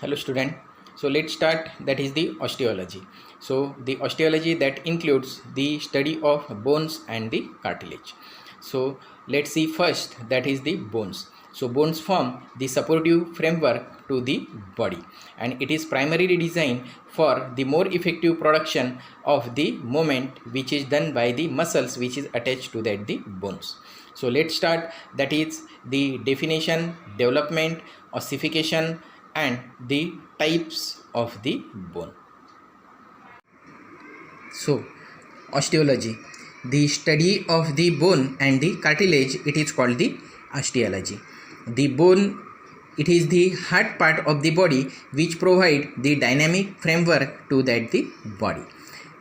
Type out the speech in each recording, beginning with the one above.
Hello student. So let's start, that is the osteology. So the osteology that includes the study of bones and the cartilage. So let's see first, that is the bones. So bones form the supportive framework to the body, and it is primarily designed for the more effective production of the movement which is done by the muscles which is attached to that the bones. So let's start, that is the definition, development, ossification and the types of the bone. So osteology, the study of the bone and the cartilage, it is called the osteology. The bone, it is the hard part of the body which provide the dynamic framework to that the body.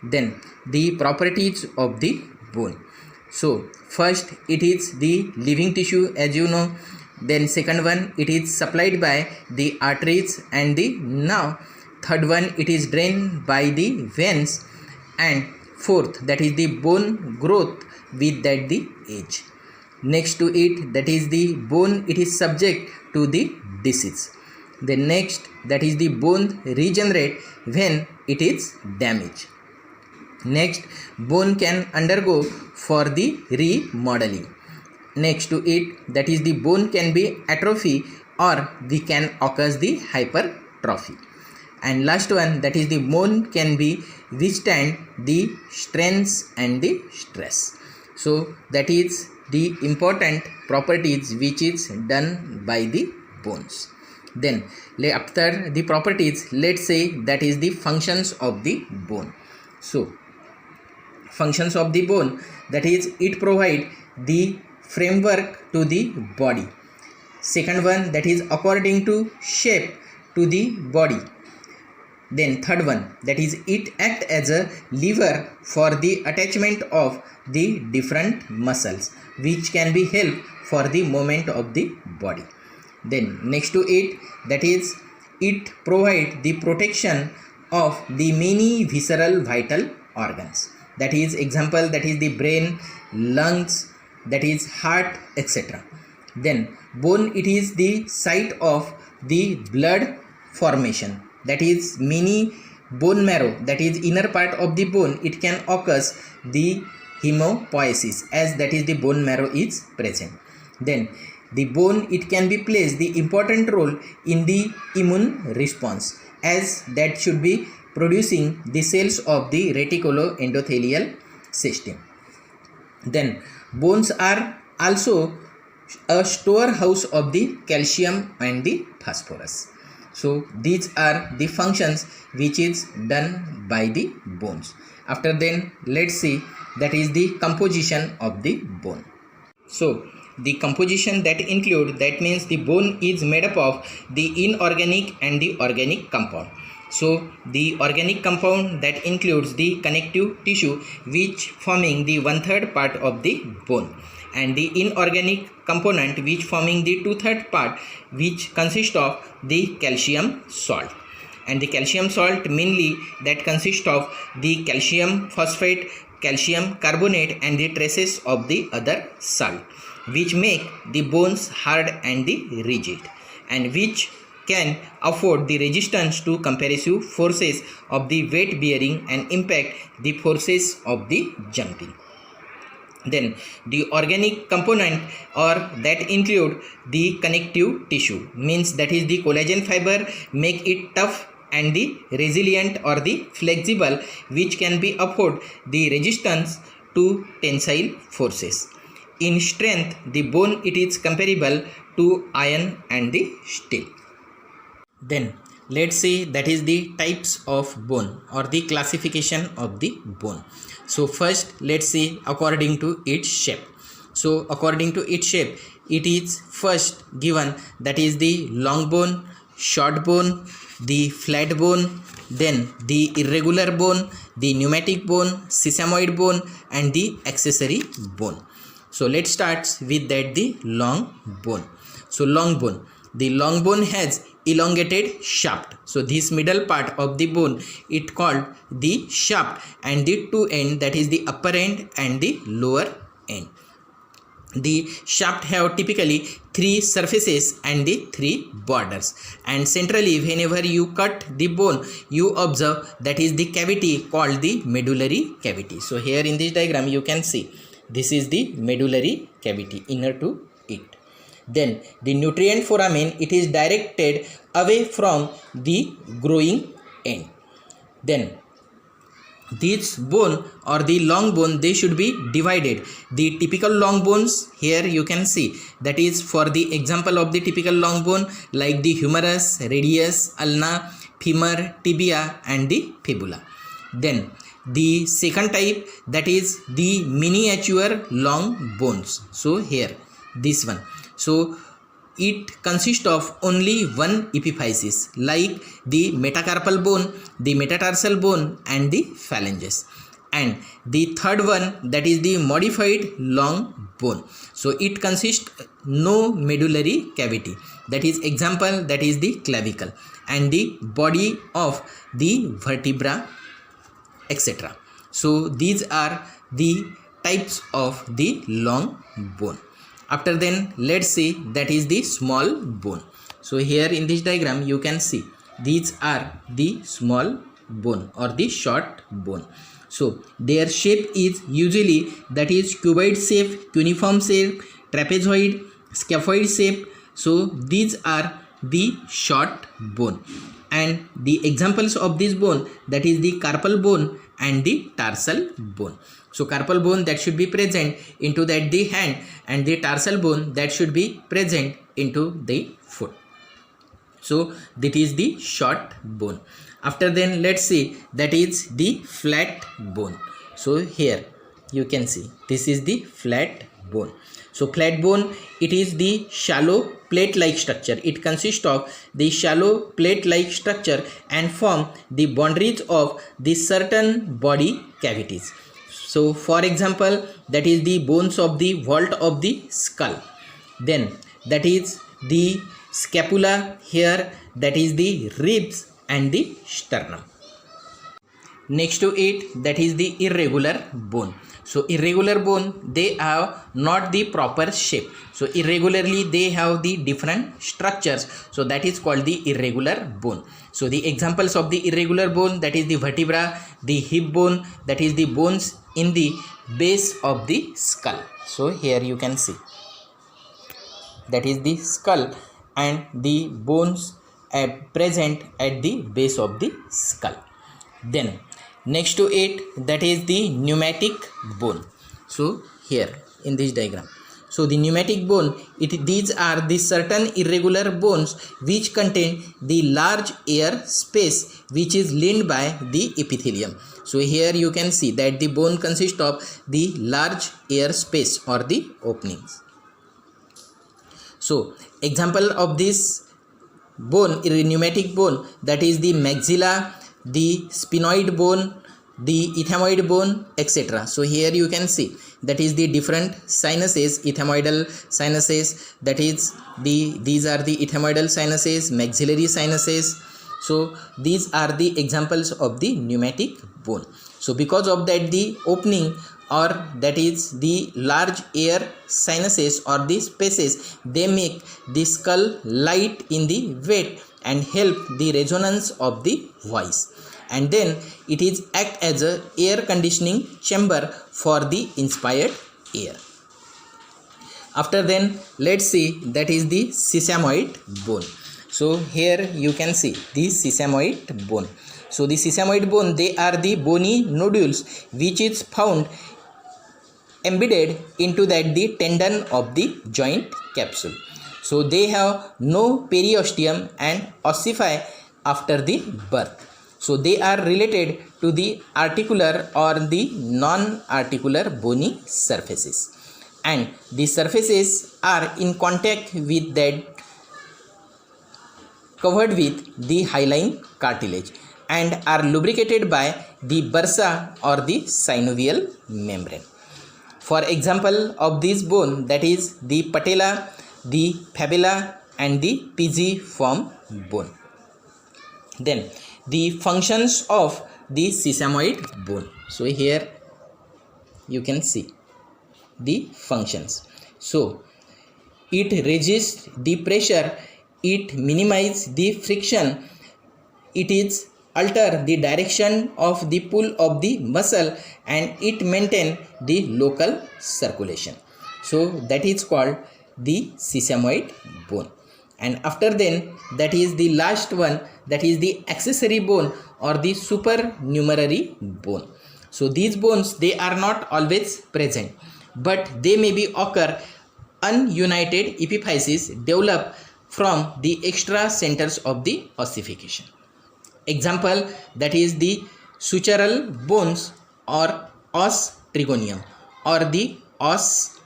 Then the properties of the bone. So first it is the living tissue, as you know. Then second one, it is supplied by the arteries, and the now third one, it is drained by the veins, and fourth, that is the bone growth with that the age. Next to it, that is the bone, it is subject to the disease. The next, that is the bone regenerate when it is damaged. Next, bone can undergo for the remodeling. Next to it, that is the bone can be atrophy or we can occur the hypertrophy. And last one, that is the bone can be withstand the strains and the stress. So that is the important properties which is done by the bones. Then after the properties, let's say that is the functions of the bone. So functions of the bone, that is it provide the framework to the body. Second one, that is according to shape to the body. Then third one, that is it act as a lever for the attachment of the different muscles which can be help for the movement of the body. Then next to it, that is it provide the protection of the many visceral vital organs. That is example, that is the brain, lungs, that is heart, etc. Then bone, it is the site of the blood formation. That is many bone marrow, that is inner part of the bone, it can occur the hemopoiesis, as that is the bone marrow is present. Then the bone, it can be placed the important role in the immune response, as that should be producing the cells of the reticuloendothelial system. Then bones are also a storehouse of the calcium and the phosphorus. So these are the functions which is done by the bones. After then, let's see, that is the composition of the bone. So the composition that include, that means the bone is made up of the inorganic and the organic compound. So the organic compound that includes the connective tissue which forming the 1/3 part of the bone, and the inorganic component which forming the 2/3 part which consist of the calcium salt. And the calcium salt mainly that consists of the calcium phosphate, calcium carbonate and the traces of the other salt, which make the bones hard and the rigid, and which can afford the resistance to compressive forces of the weight bearing and impact the forces of the jumping. Then the organic component, or that include the connective tissue, means that is the collagen fiber make it tough and the resilient or the flexible, which can be afford the resistance to tensile forces. In strength, the bone, it is comparable to iron and the steel. Then let's say that is the types of bone or the classification of the bone. So first, let's see according to its shape. So according to its shape, it is first given, that is the long bone, short bone, the flat bone, then the irregular bone, the pneumatic bone, sesamoid bone and the accessory bone. So let's start with that the long bone. So long bone, the long bone has elongated shaft. So this middle part of the bone, it called the shaft, and the two end, that is the upper end and the lower end. The shaft have typically 3 surfaces and the 3 borders, and centrally whenever you cut the bone you observe that is the cavity called the medullary cavity. So here in this diagram you can see this is the medullary cavity inner to it. Then the nutrient foramen, it is directed away from the growing end. Then this bone or the long bone, they should be divided. The typical long bones, here you can see that is for the example of the typical long bone like the humerus, radius, ulna, femur, tibia and the fibula. Then the second type, that is the miniature long bones. So here this one, so it consists of only one epiphysis like the metacarpal bone, the metatarsal bone and the phalanges. And the third one, that is the modified long bone. So it consists no medullary cavity, that is example, that is the clavicle and the body of the vertebra, etc. So these are the types of the long bone. After then let's see that is the small bone. So here in this diagram you can see these are the small bone or the short bone. So their shape is usually that is cuboid shape, cuneiform shape, trapezoid, scaphoid shape. So these are the short bone, and the examples of this bone, that is the carpal bone and the tarsal bone. So carpal bone, that should be present into that the hand, and the tarsal bone, that should be present into the foot. So that is the short bone. After then let's see that is the flat bone. So here you can see this is the flat bone. So flat bone, it is the shallow plate like structure. It consists of the shallow plate like structure and form the boundaries of the certain body cavities. So for example, that is the bones of the vault of the skull. Then that is the scapula, here that is the ribs and the sternum. Next to it, that is the irregular bone. So irregular bone, they have not the proper shape. So irregularly they have the different structures. So that is called the irregular bone. So the examples of the irregular bone, that is the vertebra, the hip bone, that is the bones in the base of the skull. So here you can see that is the skull and the bones are present at the base of the skull. Then next to it, that is the pneumatic bone. So here in this diagram, so the pneumatic bone, these are the certain irregular bones which contain the large air space which is lined by the epithelium. So here you can see that the bone consists of the large air space or the openings. So example of this bone, pneumatic bone, that is the maxilla, the sphenoid bone, the ethmoid bone, etc. So here you can see that is the different sinuses, ethmoidal sinuses, that is these are the ethmoidal sinuses, maxillary sinuses. So these are the examples of the pneumatic bone. So because of that, the opening or that is the large air sinuses or the spaces, they make the skull light in the weight and help the resonance of the voice, and then it is act as a air conditioning chamber for the inspired air. After then let's see that is the sesamoid bone. So here you can see the sesamoid bone. So the sesamoid bone, they are the bony nodules which is found embedded into that the tendon of the joint capsule. So they have no periosteum and ossify after the birth. So they are related to the articular or the non-articular bony surfaces, and the surfaces are in contact with that covered with the hyaline cartilage and are lubricated by the bursa or the synovial membrane. For example of this bone, that is the patella, the fibula and the pisiform bone. Then the functions of the sesamoid bone. So here you can see the functions. So it resists the pressure, it minimizes the friction, it is alter the direction of the pull of the muscle, and it maintain the local circulation. So that is called the sesamoid bone. And after then, that is the last one, that is the accessory bone or the supernumerary bone. So these bones, they are not always present, but they may be occur ununited epiphyses develop from the extra centers of the ossification. Example, that is the sutural bones or os trigonium or the os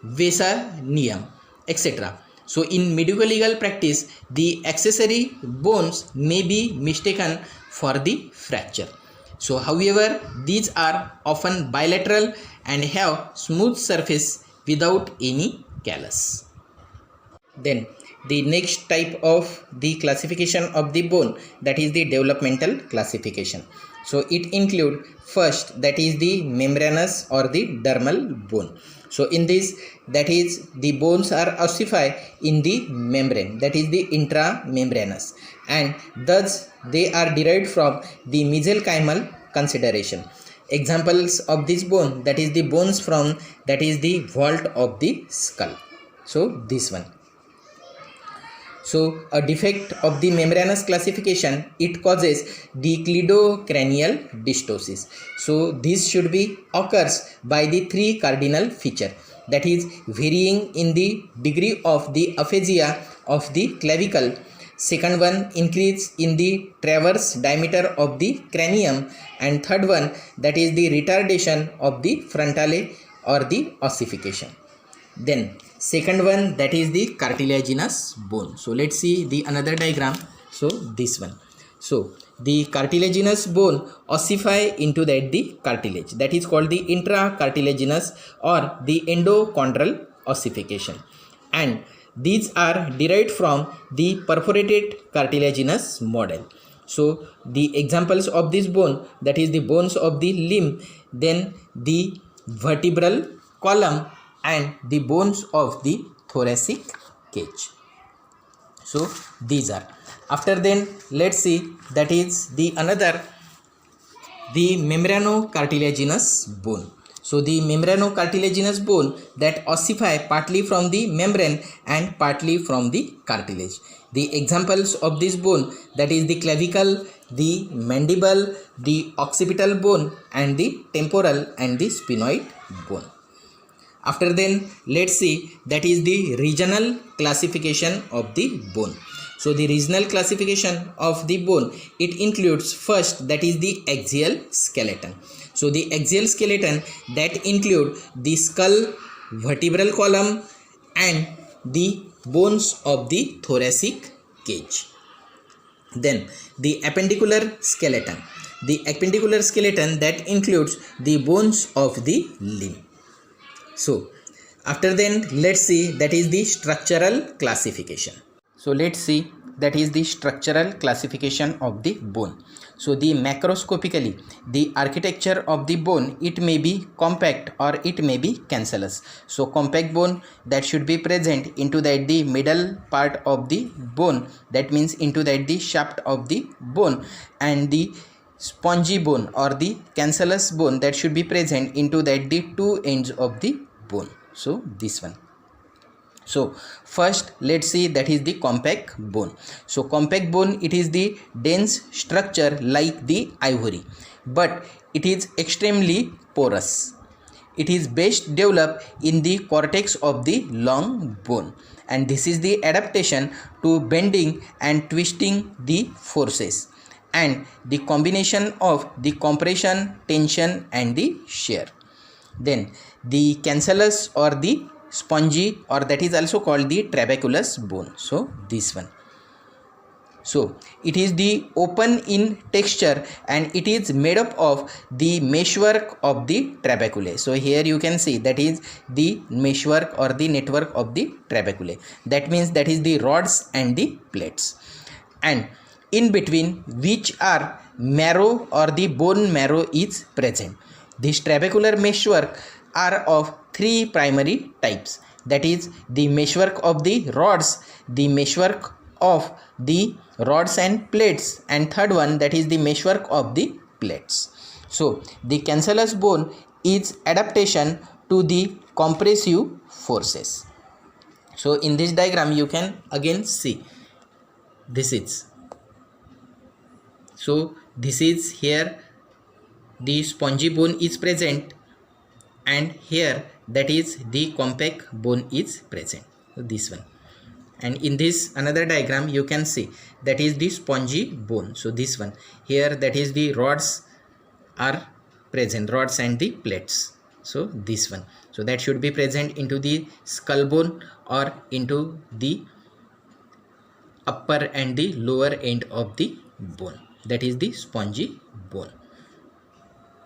vesanium, etc. So in medical legal practice, the accessory bones may be mistaken for the fracture. So however, these are often bilateral and have smooth surface without any callus. Then the next type of the classification of the bone, that is the developmental classification. So it include first, that is the membranous or the dermal bone. So in this, that is the bones are ossified in the membrane, that is the intramembranous, and thus they are derived from the mesenchymal consideration. Examples of this bone, that is the bones from, that is the vault of the skull. So this one. So a defect of the membranous classification, it causes the cleidocranial dystosis. So this should be occurs by the three cardinal feature, that is varying in the degree of the aphasia of the clavicle. Second one, increase in the transverse diameter of the cranium, and third one, that is the retardation of the frontale or the ossification. Then second one, that is the cartilaginous bone. So let's see the another diagram. So this one. So the cartilaginous bone ossify into that the cartilage, that is called the intracartilaginous or the endochondral ossification, and these are derived from the perforated cartilaginous model. So the examples of this bone, that is the bones of the limb, then the vertebral column, and the bones of the thoracic cage. So these are. After then, let's see, that is the another, the membranocartilaginous bone. So the membranocartilaginous bone that ossify partly from the membrane and partly from the cartilage. The examples of this bone, that is the clavicle, the mandible, the occipital bone, and the temporal and the sphenoid bone. After then, let's see, that is the regional classification of the bone. So the regional classification of the bone, it includes first, that is the axial skeleton. So the axial skeleton, that include the skull, vertebral column, and the bones of the thoracic cage. Then the appendicular skeleton. The appendicular skeleton, that includes the bones of the limb. So after then, let's see, that is the structural classification. So let's see, that is the structural classification of the bone. So the macroscopically, the architecture of the bone, it may be compact or it may be cancellous. So compact bone, that should be present into that the middle part of the bone, that means into that the shaft of the bone, and the spongy bone or the cancellous bone, that should be present into that the two ends of the bone. So this one. So first, let's see, that is the compact bone. So compact bone, it is the dense structure like the ivory, but it is extremely porous. It is best developed in the cortex of the long bone, and this is the adaptation to bending and twisting the forces, and the combination of the compression, tension, and the shear. Then the cancellous or the spongy, or that is also called the trabeculous bone. So this one. So it is the open in texture, and it is made up of the meshwork of the trabeculae. So here you can see, that is the meshwork or the network of the trabeculae. That means that is the rods and the plates, and in between which are marrow or the bone marrow is present. This trabecular meshwork are of three primary types, that is the meshwork of the rods, the meshwork of the rods and plates, and third one, that is the meshwork of the plates. So the cancellous bone is adaptation to the compressive forces. So in this diagram you can again see this is, so this is here the spongy bone is present, and here that is the compact bone is present, this one. And in this another diagram you can see that is the spongy bone, so this one here, that is the rods are present, rods and the plates, so this one. So that should be present into the skull bone or into the upper and the lower end of the bone, that is the spongy bone.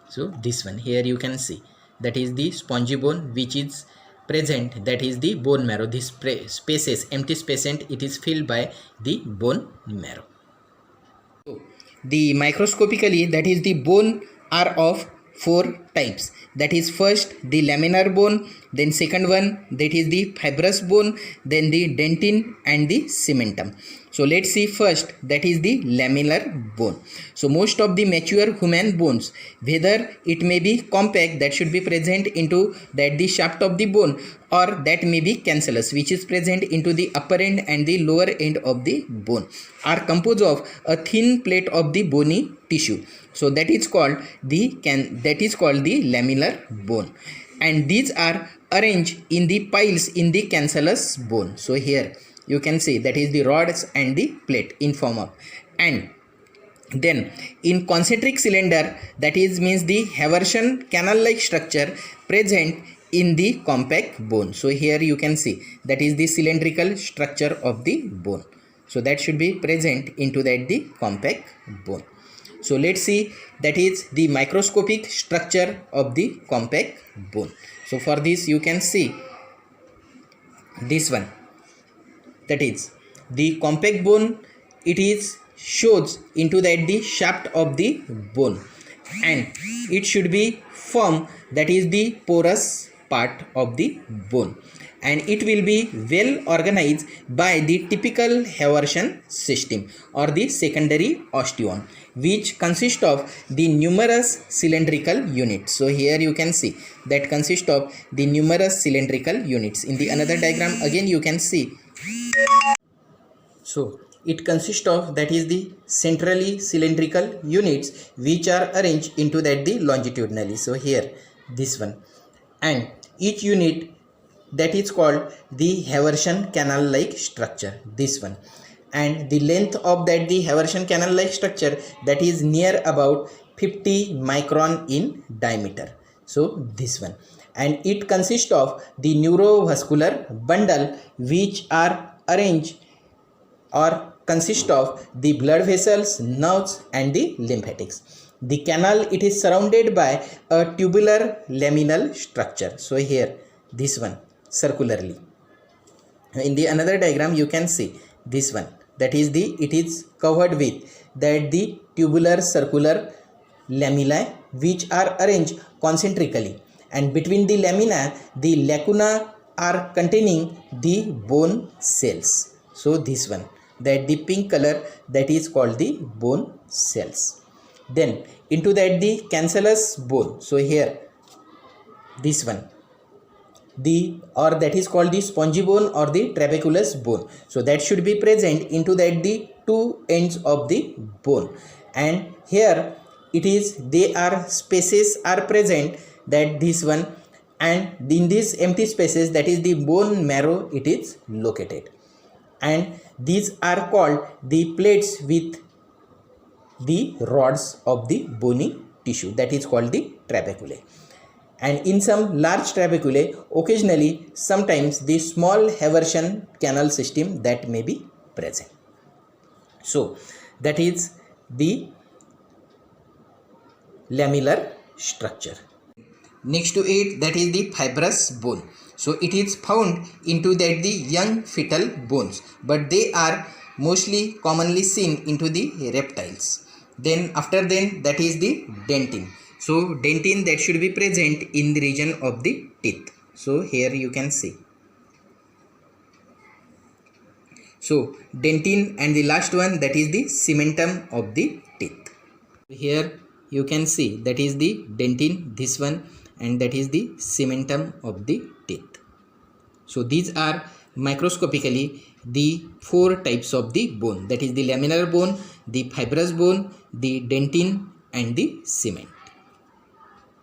So this one here you can see that is the spongy bone which is present, that is the bone marrow. This spaces, empty spaces, it is filled by the bone marrow. So the microscopically, that is the bone are of four types, that is first the laminar bone, then second one that is the fibrous bone, then the dentin and the cementum. So let's see first, that is the laminar bone. So most of the mature human bones, whether it may be compact, that should be present into that the shaft of the bone, or that may be cancellous, which is present into the upper end and the lower end of the bone, are composed of a thin plate of the bony tissue. So that is called the lamellar bone, and these are arranged in the piles in the cancellous bone. So here you can see that is the rods and the plate in form of, and then in concentric cylinder, that is means the Haversian canal like structure present in the compact bone. So here you can see that is the cylindrical structure of the bone, so that should be present into that the compact bone. So let's see that is the microscopic structure of the compact bone. So for this you can see this one, that is the compact bone, it is shows into that the shaft of the bone, and it should be firm, that is the porous part of the bone, and it will be well organized by the typical Haversian system or the secondary osteon, which consists of the numerous cylindrical units. So here you can see that consists of the numerous cylindrical units. In the another diagram again you can see, so it consists of that is the centrally cylindrical units which are arranged into that the longitudinally. So here this one, and each unit that is called the Haversian canal like structure, this one, and the length of that the Haversian canal like structure, that is near about 50 micron in diameter. So this one, and it consists of the neurovascular bundle which are arranged or consist of the blood vessels, nerves and the lymphatics. The canal, it is surrounded by a tubular laminal structure. So here this one circularly. In the another diagram you can see this one, that is the, it is covered with that the tubular circular lamellae which are arranged concentrically, and between the lamina the lacuna are containing the bone cells. So this one, that the pink color, that is called the bone cells. Then into that the cancellous bone. So here this one, the, or that is called the spongy bone or the trabeculous bone. So that should be present into that the two ends of the bone, and here it is, they are spaces are present, that this one, and in these empty spaces, that is the bone marrow, it is located, and these are called the plates with the rods of the bony tissue, that is called the trabeculae. And in some large trabeculae, occasionally sometimes the small Haversian canal system that may be present. So that is the lamellar structure. Next to it, that is the fibrous bone. So it is found into that the young fetal bones, but they are mostly commonly seen into the reptiles. Then after then, that is the dentin. So dentin that should be present in the region of the teeth. So here you can see. So dentin, and the last one, that is the cementum of the teeth. Here you can see that is the dentin, this one, and that is the cementum of the teeth. So these are microscopically the four types of the bone, that is the laminar bone, the fibrous bone, the dentin, and the cement.